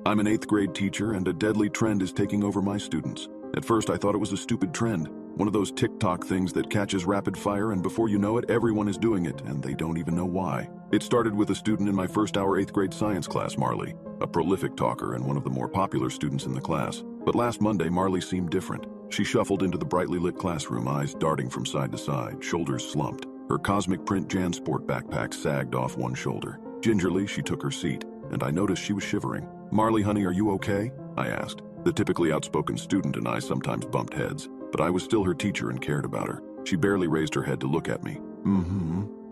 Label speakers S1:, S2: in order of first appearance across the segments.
S1: I'm an 8th grade teacher and a deadly trend is taking over my students. At first I thought it was a stupid trend, one of those TikTok things that catches rapid fire and before you know it, everyone is doing it and they don't even know why. It started with a student in my first hour 8th grade science class, Marley, a prolific talker and one of the more popular students in the class. But last Monday, Marley seemed different. She shuffled into the brightly lit classroom, eyes darting from side to side, shoulders slumped. Her cosmic print JanSport backpack sagged off one shoulder. Gingerly, she took her seat, and I noticed she was shivering. "Marley, honey, are you okay?" I asked. The typically outspoken student and I sometimes bumped heads, but I was still her teacher and cared about her. She barely raised her head to look at me.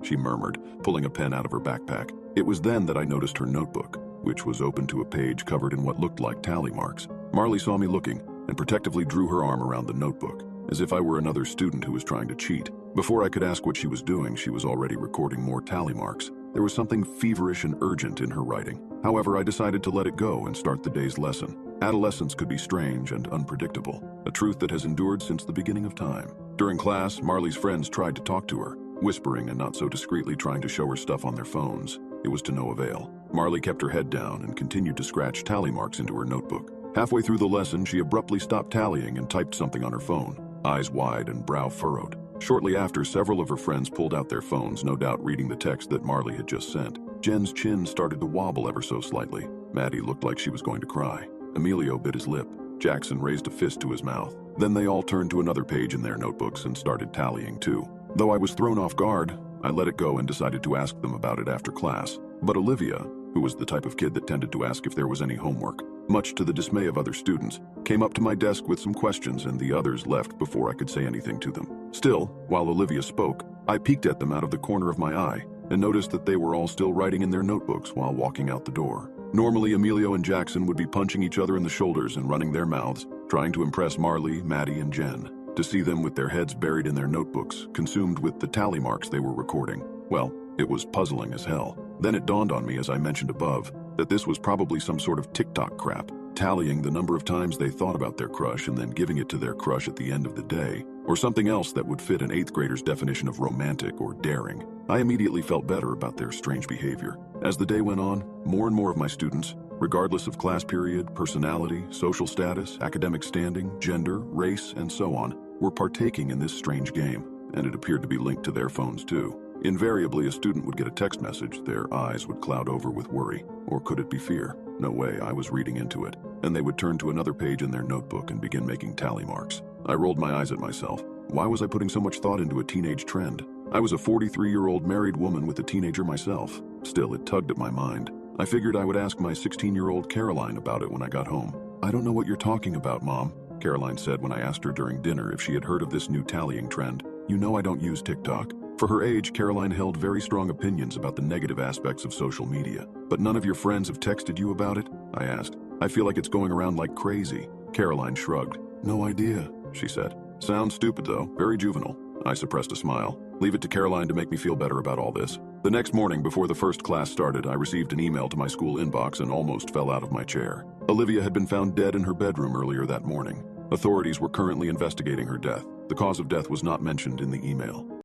S1: She murmured, pulling a pen out of her backpack. It was then that I noticed her notebook, which was open to a page covered in what looked like tally marks. Marley saw me looking and protectively drew her arm around the notebook, as if I were another student who was trying to cheat. Before I could ask what she was doing, she was already recording more tally marks. There was something feverish and urgent in her writing. However, I decided to let it go and start the day's lesson. Adolescence could be strange and unpredictable, a truth that has endured since the beginning of time. During class, Marley's friends tried to talk to her, whispering and not so discreetly trying to show her stuff on their phones. It was to no avail. Marley kept her head down and continued to scratch tally marks into her notebook. Halfway through the lesson, she abruptly stopped tallying and typed something on her phone, eyes wide and brow furrowed. Shortly after, several of her friends pulled out their phones, no doubt reading the text that Marley had just sent. Jen's chin started to wobble ever so slightly. Maddie looked like she was going to cry. Emilio bit his lip. Jackson raised a fist to his mouth. Then they all turned to another page in their notebooks and started tallying too. Though I was thrown off guard, I let it go and decided to ask them about it after class. But Olivia, who was the type of kid that tended to ask if there was any homework, much to the dismay of other students, came up to my desk with some questions and the others left before I could say anything to them. Still, while Olivia spoke, I peeked at them out of the corner of my eye and noticed that they were all still writing in their notebooks while walking out the door. Normally, Emilio and Jackson would be punching each other in the shoulders and running their mouths, trying to impress Marley, Maddie, and Jen. To see them with their heads buried in their notebooks, consumed with the tally marks they were recording, well, it was puzzling as hell. Then it dawned on me, as I mentioned above, that this was probably some sort of TikTok crap, tallying the number of times they thought about their crush and then giving it to their crush at the end of the day, or something else that would fit an 8th grader's definition of romantic or daring. I immediately felt better about their strange behavior. As the day went on, more and more of my students, regardless of class period, personality, social status, academic standing, gender, race, and so on, were partaking in this strange game, and it appeared to be linked to their phones too. Invariably, a student would get a text message, their eyes would cloud over with worry, or could it be fear? No way, I was reading into it. And they would turn to another page in their notebook and begin making tally marks. I rolled my eyes at myself. Why was I putting so much thought into a teenage trend? I was a 43-year-old married woman with a teenager myself. Still, it tugged at my mind. I figured I would ask my 16-year-old Caroline about it when I got home. "I don't know what you're talking about, Mom," Caroline said when I asked her during dinner if she had heard of this new tallying trend. "You know I don't use TikTok." For her age, Caroline held very strong opinions about the negative aspects of social media. "But none of your friends have texted you about it?" I asked. "I feel like it's going around like crazy." Caroline shrugged. "No idea," she said. "Sounds stupid though, very juvenile." I suppressed a smile. Leave it to Caroline to make me feel better about all this. The next morning, before the first class started, I received an email to my school inbox and almost fell out of my chair. Olivia had been found dead in her bedroom earlier that morning. Authorities were currently investigating her death. The cause of death was not mentioned in the email.